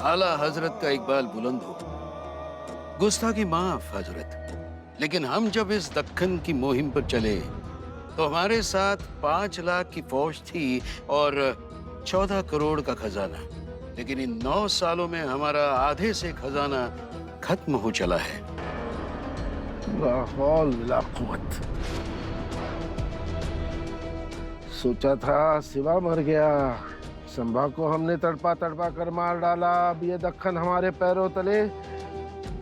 आला हजरत का इकबाल बुलंद हो। गुस्ताखी माफ हजरत, लेकिन हम जब इस दक्कन की मुहिम पर चले तो हमारे साथ 5 लाख की फौज थी और 14 करोड़ का खजाना। लेकिन इन 9 सालों में हमारा आधे से खजाना खत्म हो चला है। ला हौल वला कुव्वत। सोचा था सिवा मर गया, संभा को हमने तड़पा तड़पा कर मार डाला, अब ये दक्कन हमारे पैरों तले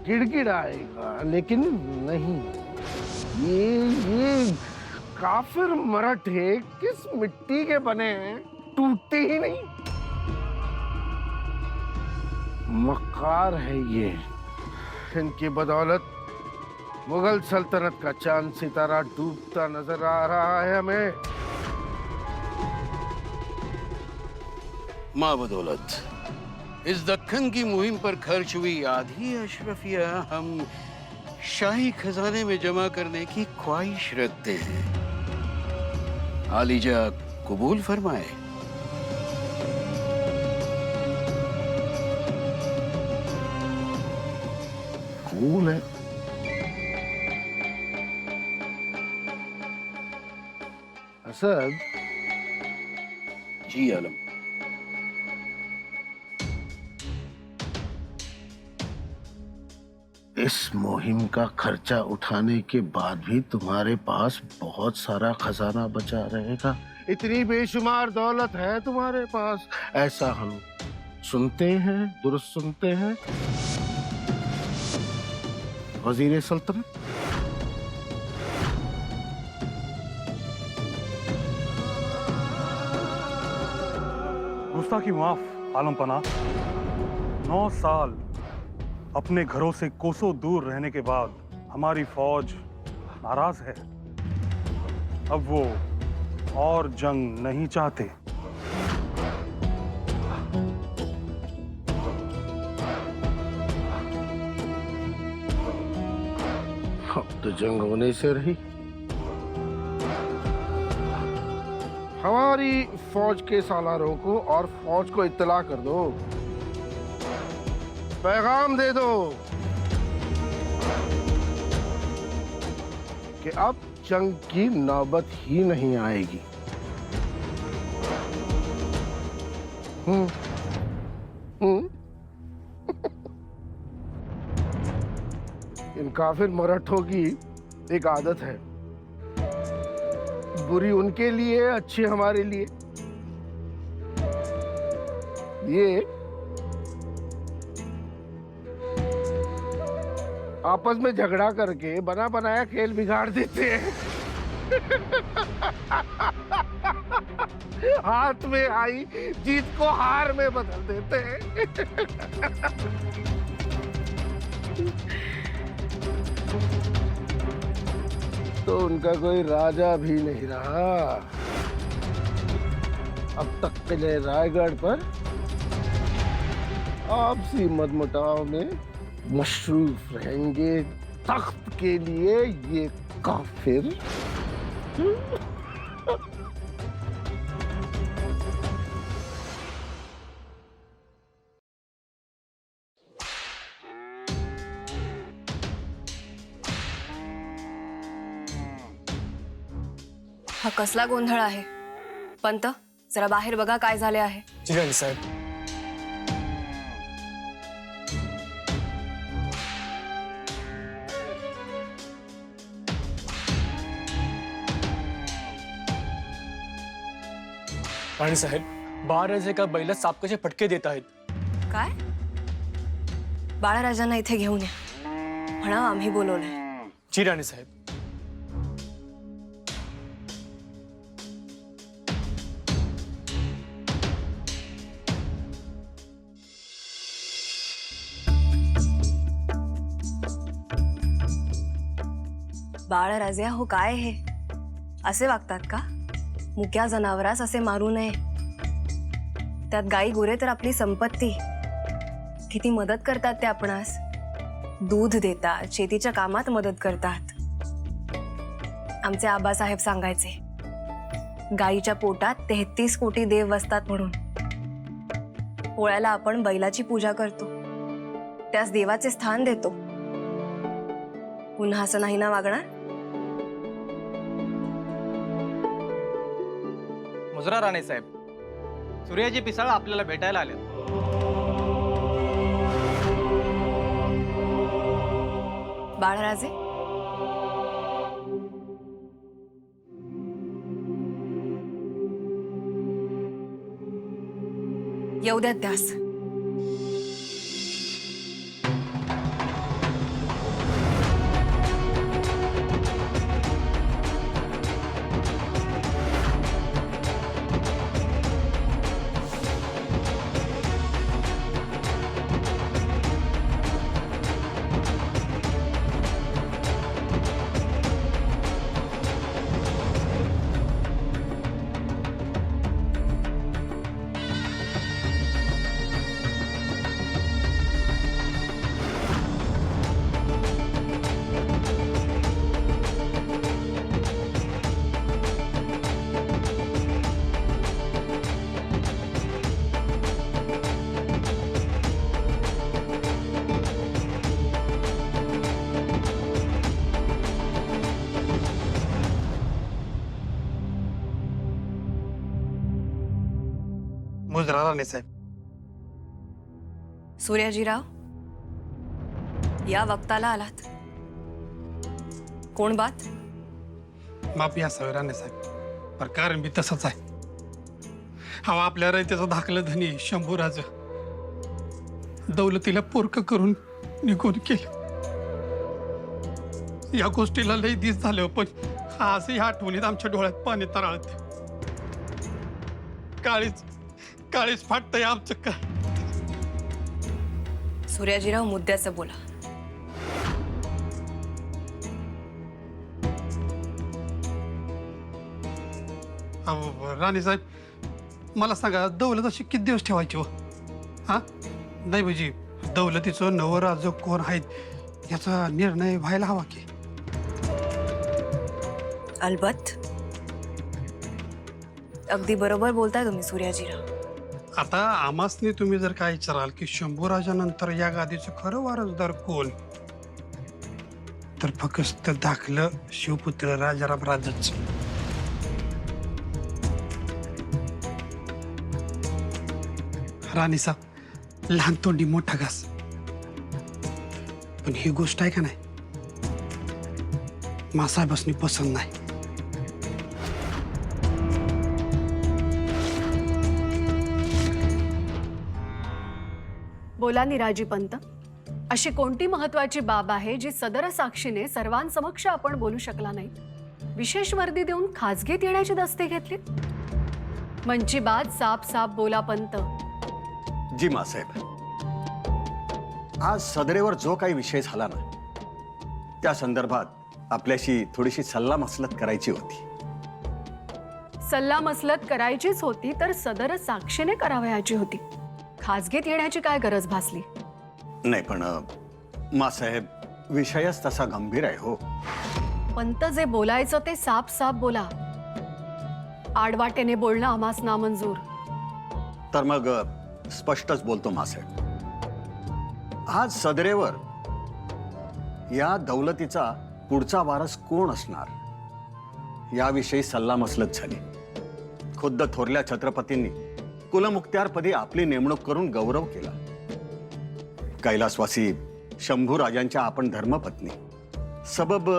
गिड़गिड़ाएगा, लेकिन नहीं। ये काफिर मराठे किस मिट्टी के बने हैं, टूटते ही नहीं। मक्कार है ये। इनकी बदौलत मुगल सल्तनत का चांद सितारा डूबता नजर आ रहा है हमें। माँ बदौलत इस दक्कन की मुहिम पर खर्च हुई आधी अशरफिया हम शाही खजाने में जमा करने की ख्वाहिश रखते हैं। आलीजा कबूल फरमाए। कबूल है। असद। जी आलम। इस मुहिम का खर्चा उठाने के बाद भी तुम्हारे पास बहुत सारा खजाना बचा रहेगा। इतनी बेशुमार दौलत है तुम्हारे पास, ऐसा हम सुनते हैं, दुरुस्त सुनते हैं वजीर सल्तनत। गुस्ताखी माफ आलम पना। 9 साल अपने घरों से कोसों दूर रहने के बाद हमारी फौज नाराज है। अब वो और जंग नहीं चाहते। अब तो जंग होने से रही। हमारी फौज के सालारों को और फौज को इत्तला कर दो, पैगाम दे दो कि अब जंग की नौबत ही नहीं आएगी। इन काफिर मराठों की एक आदत है, बुरी उनके लिए, अच्छी हमारे लिए। ये आपस में झगड़ा करके बना बनाया खेल बिगाड़ देते हैं। हाथ में आई जीत को हार में बदल देते हैं। तो उनका कोई राजा भी नहीं रहा। अब तक किले रायगढ़ पर आपसी मतमुटाव में मशरूफ रहेंगे। तख्त के लिए ये काफिर हा कसला गोंधळ आहे? पंत, जरा बाहेर बघा काय झाले आहे। जी राणी साहेब। राणी साहेब, बाळराजे का बैला सापकाचे फटके देत आहेत। काय? बाळराजांना इथे घेऊन या, म्हणा आम्ही बोलवलंय। जी राणी साहेब। बाळराजे हो काय हे असे वागतात का? मुक्या जनावरास असे मारू नये। त्यात गाई गुरे तर आपली संपत्ती। किती मदत करतात ते आपणास, दूध देतात, शेतीच्या कामात मदत करतात। आमचे आबासाहेब सांगायचे, गाईच्या पोटात 33 कोटी देव बसतात म्हणून। पोळ्याला आपण बैलाची पूजा करतो, त्यास देवाचे स्थान देतो. पुन्हा असं नाही ना वागणार? मुजरा राणे साहेब, सूर्याजी पिसाळ आपल्याला भेटायला आले. बाळराजे, येऊ द्यात त्यास. मुजरा राणे साहेब, सूर्याजीराव, या वक्ताला आलात. कोण बात? माफी असावी राणे साहेब, पर कारण बी तसंच आहे. हा आपल्या रयतेचं धाकलं धनी शंभूराज दौलतीला पोरक करून निघून केलं. या गोष्टीला लई दिस झालं, पण आज या आठवणीत आमच्या डोळ्यात पाणी तरळत. काळीच काळीच फाटतंय आमचं काय. सूर्याजीराव, मुद्द्याचं बोला. राणे साहेब, मला सांगा, दौलत अशी किती दिवस ठेवायची हो? हा नाही म्हणजे दौलतीचं नवराज कोण आहेत याचा निर्णय व्हायला हवा की. अलबत्त, अगदी बरोबर बोलताय तुम्ही सूर्याजीराव. आता आमासनी तुम्ही जर काय विचाराल की शंभूराजानंतर या गादीचं खरं वारसदार कोण, तर फक्त दाखलं शिवपुत्र राजाराम राजच. राणीसा, लहान तोंडी मोठा घास. पण ही गोष्ट आहे का नाही, मासाहेबांनी पसंत नाही. बोला निराजी पंत, अशी कोणती महत्वाची बाब आहे जी सदर साक्षीने सर्वांसमक्ष आपण बोलू शकला नाही? विशेष वर्दी देऊन खासगीत येण्याची दस्ते घेतली. मंची बात साप साप बोला पंत. जी मासाहेब, आज सदरेवर जो काही विषय झाला ना, त्या संदर्भात आपल्याशी थोडीशी सल्लामसलत करायची होती. सल्लामसलत करायचीच होती तर सदर साक्षीने करावयाची होती. खासगीत येण्याची काय गरज भासली? नाही पण मासाहेब, विषयच तसा गंभीर आहे हो. पंत, जे बोलायचं ते साप साप बोला. आडवाटेने बोलणं आम्हास नामंजूर. तर मग स्पष्टच बोलतो मासाहेब. आज सदरेवर या दौलतीचा पुढचा वारस कोण असणार याविषयी सल्लामसलत झाली. खुद्द थोरल्या छत्रपतींनी कुलमुक्त्यारपदी आपली नेमणूक करून गौरव केला. कैलासवासी शंभू राजांच्या आपण धर्मपत्नी, सबब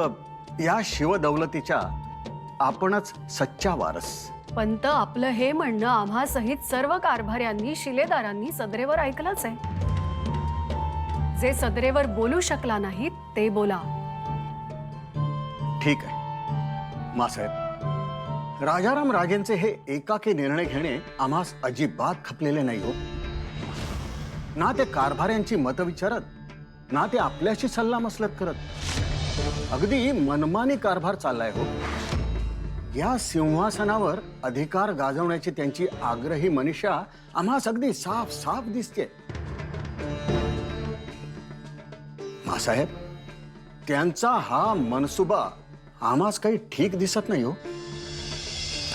या शिवदौलतीच्या आपणच सच्चा वारस. पंत, आपलं हे म्हणणं आम्हा सहित सर्व कारभाऱ्यांनी शिलेदारांनी सदरेवर ऐकलंच आहे. जे सदरेवर बोलू शकला नाही ते बोला. ठीक आहे मासाहेब, राजाराम राजेंचे हे एकाकी निर्णय घेणे आम्हास अजिबात खपलेले नाही हो. ना ते कारभाऱ्यांची मतं विचारत, ना ते आपल्याशी सल्लामसलत करत. अगदी मनमानी कारभार चाललाय हो. या सिंहासनावर अधिकार गाजवण्याची त्यांची आग्रही मनीषा आम्हास अगदी साफ साफ दिसते. मासाहेब, त्यांचा हा मनसुबा आम्हास काही ठीक दिसत नाही हो.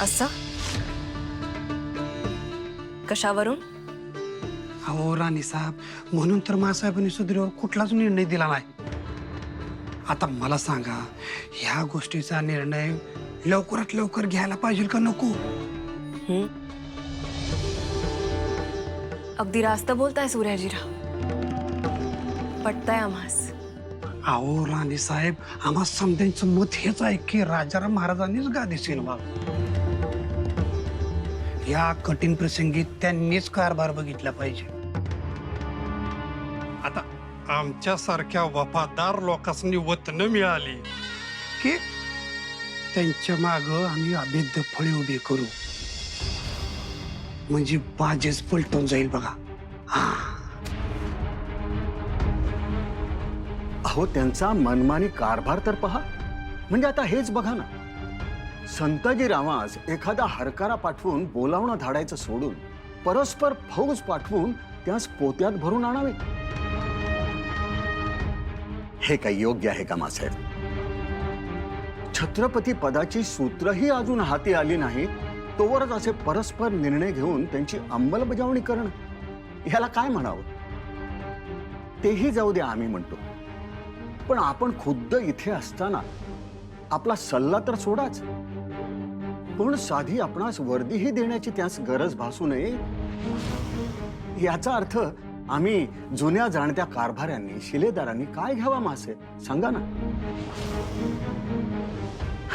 असं कशावरून? अहो राणी साहेब, म्हणून तर मासाहेबांनी सुधीरवर कुठलाच निर्णय दिला नाही. आता मला सांगा, ह्या गोष्टीचा निर्णय लवकरात लवकर घ्यायला पाहिजे का नको? अगदी रास्त बोलताय सूर्याजीराव. पटताय आम्हास. अहो राणी साहेब, आम्हा समध्यांचं मत हेच आहे की राजाराम महाराजांनीच गादी शिरवावं. या कठीण प्रसंगी त्यांनीच कारभार बघितला पाहिजे. आता आमच्यासारख्या वफादार लोकांनी वतन मिळाली की त्यांच्या माग आम्ही अभेद्य फळी उभी करू, म्हणजे बाजेच पलटून जाईल बघा. अहो त्यांचा मनमानी कारभार तर पहा. म्हणजे आता हेच बघा ना, संताजीरावास एखादा हरकारा पाठवून बोलावणं धाडायचं सोडून परस्पर फौज पाठवून त्यास पोत्यात भरून आणावे. हे काही योग्य आहे का मासाहेब? छत्रपती पदाची सूत्रही अजून हाती आली नाही तोवरच असे परस्पर निर्णय घेऊन त्यांची अंमलबजावणी करणं, ह्याला काय म्हणावं? तेही जाऊ द्या, आम्ही म्हणतो, पण आपण खुद्द इथे असताना आपला सल्ला तर सोडाच, पण साधी आपणास वर्दीही देण्याची त्यास गरज भासू नये. याचा अर्थ आम्ही जुन्या जाणत्या कारभाऱ्यांनी, शिलेदारांनी काय घ्यावा मासे सांगा ना.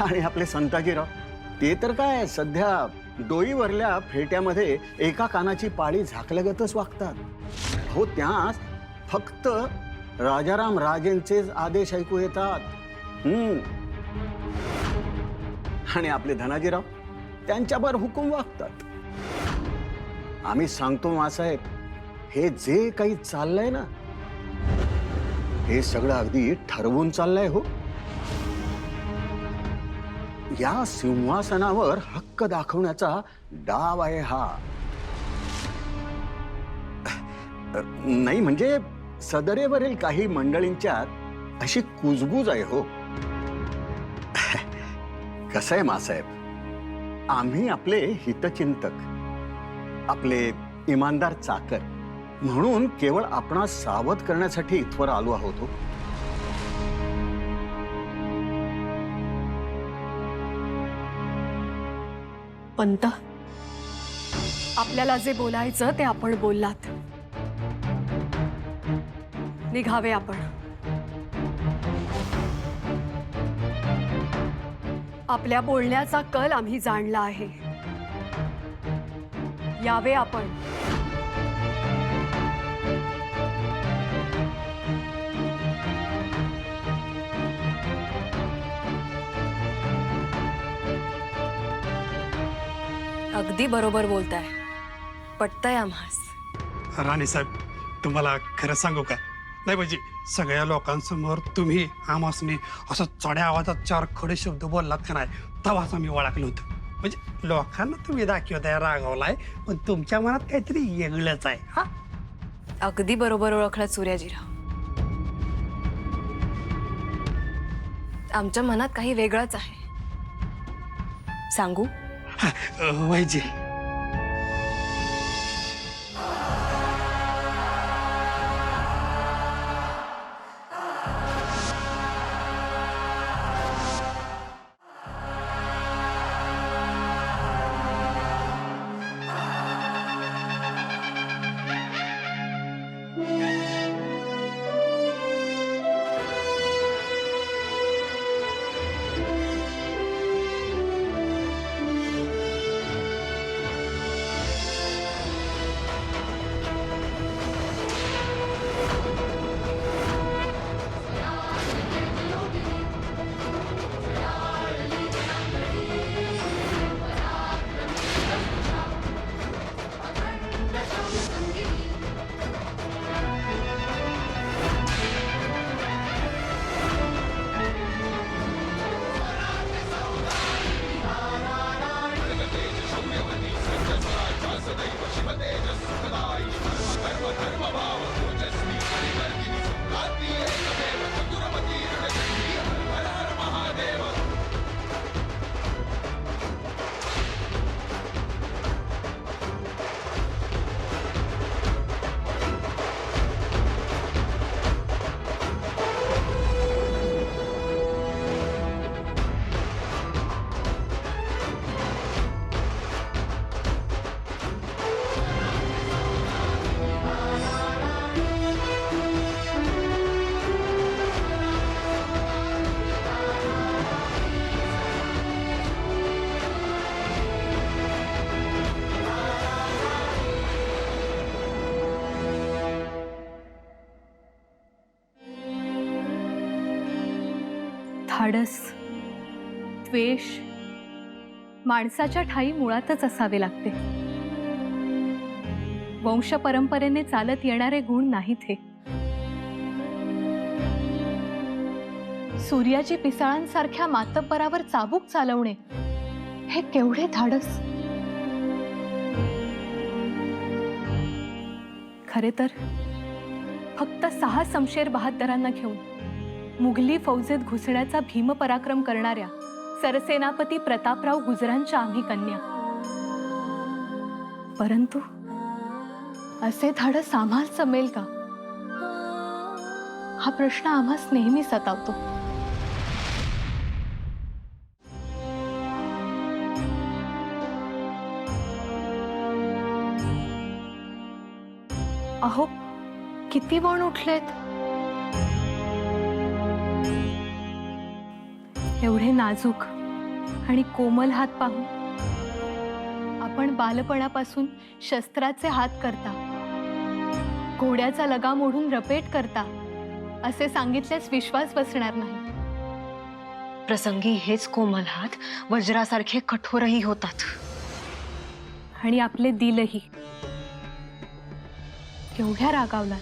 आणि आपले संताजीराव, ते तर काय सध्या डोईवरल्या फेट्यामध्ये एका कानाची पाळी झाकल्यागतच वागतात. हो, त्यास फक्त राजाराम राजेंचेच आदेश ऐकू येतात. आणि आपले धनाजीराव त्यांच्यावर हुकूम वागतात. आम्ही सांगतो मासाहेब, हे जे काही चाललंय ना, हे सगळं अगदी ठरवून चाललंय. हो, या सिंहासनावर हक्क दाखवण्याचा डाव आहे हा. नाही म्हणजे सदरेवरील काही मंडळींच्यात अशी कुजबूज आहे. हो, कसं आहे मासाहेब, आम्ही आपले हितचिंतक, आपले इमानदार चाकर म्हणून केवळ आपणास सावध करण्यासाठी इथवर आलो आहोत. पंत, आपल्याला जे बोलायचं ते आपण बोललात. निघावे आपण. आपल्या बोलण्याचा कल आम्ही जाणला आहे. यावे आपण. अगदी बरोबर बोलताय. पटताय आम्हास. राणी साहेब, तुम्हाला खरं सांगू का? नाही म्हणजे सगळ्या लोकांसमोर तुम्ही आमासनी असं चढ्या आवाजात 4 खडे शब्द बोललात का नाही, तेव्हाच आम्ही ओळखलं होतं. म्हणजे लोकांना तुम्ही दाखवताय रागावलाय, पण तुमच्या मनात काहीतरी वेगळंच आहे. हा, अगदी बरोबर ओळखलात सूर्याजीराव. आमच्या मनात काही वेगळंच आहे. सांगू? वैजी, धाडस, द्वेष माणसाच्या ठायी मुळातच असावे लागते. वंश परंपरेने चालत येणारे गुण नाहीत हे. सूर्याची पिसाळांसारख्या मातब्बरावर चाबूक चालवणे हे केवढे धाडस. खरे तर फक्त 6 शमशेर बहादरांना घेऊन मुघली फौजेत घुसण्याचा भीमपराक्रम करणाऱ्या सरसेनापती प्रतापराव गुजरांच्या आम्ही कन्या. परंतु असे धाडस आम्हास जमेल का, हा प्रश्न आम्हास नेहमी सतावतो. अहो, किती वण उठलेत. एवढे नाजूक आणि कोमल हात पाहून आपण बालपणापासून शस्त्राचे हात करता, घोड्याचा लगाम ओढून रपेट करता असे सांगितल्यास विश्वास बसणार नाही. प्रसंगी हेच कोमल हात वज्रासारखे कठोरही होतात. आणि आपले दिलही. केवढ्या रागावलात.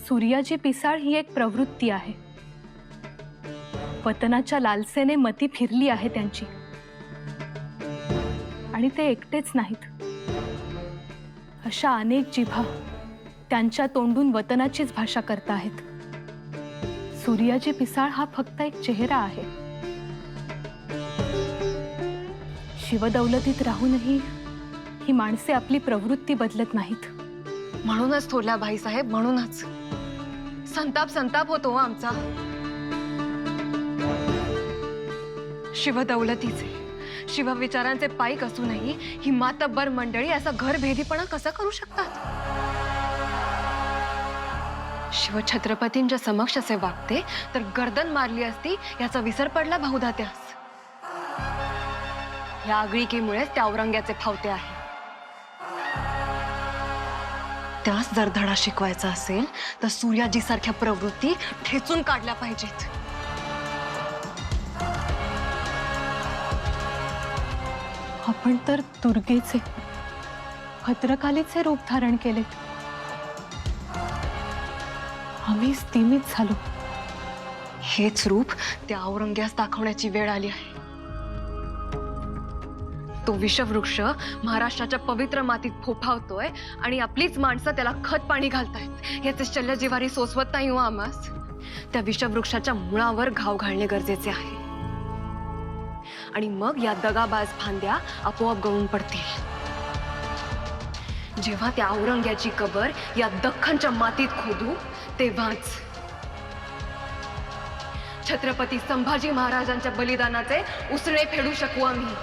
सूर्याची पिसाळ ही एक प्रवृत्ती आहे. वतनाच्या लालसेने मती फिरली आहे त्यांची. आणि ते एकटेच नाहीत. अशा अनेक जिभा त्यांच्या तोंडून वतनाचीच भाषा करत आहेत. सूर्याची पिसाळ हा फक्त एक चेहरा आहे. शिवदौलतीत राहूनही ही माणसे आपली प्रवृत्ती बदलत नाहीत. म्हणूनच थोरल्या भाईसाहेब, म्हणूनच संताप संताप होतो हो आमचा. शिवदौलतीचे, शिवविचारांचे पाईक असूनही ही मातब्बर मंडळी असा घरभेदीपणा कसा करू शकतात. शिवछत्रपतींच्या समक्ष असे वागते तर गर्दन मारली असती याचा विसर पडला बहुधात्यास. या आगळीकीमुळेच त्या औरंग्याचे फावते आहे. त्यास जर धडा शिकवायचा असेल तर सूर्याजी सारख्या प्रवृत्ती ठेचून काढल्या पाहिजेत. आपण तर दुर्गेचे, भद्रकालीचे रूप धारण केले. आम्ही स्तिमित झालो. हेच रूप त्या औरंग्यास दाखवण्याची वेळ आली आहे. तो विषवृक्ष महाराष्ट्राच्या पवित्र मातीत फोफावतोय आणि आपलीच माणसं त्याला खत पाणी घालतायत. याचे शल्यजिवारी सोसवत नाही हो आम्हास. त्या विषवृक्षाच्या मुळावर घाव घालणे गरजेचे आहे. आणि मग या दगाबाज फांद्या आपोआप गळून पडतील. जेव्हा त्या औरंग्याची कबर या दख्खनच्या मातीत खोदू तेव्हाच छत्रपती संभाजी महाराजांच्या बलिदानाचे उसणे फेडू शकू आम्ही.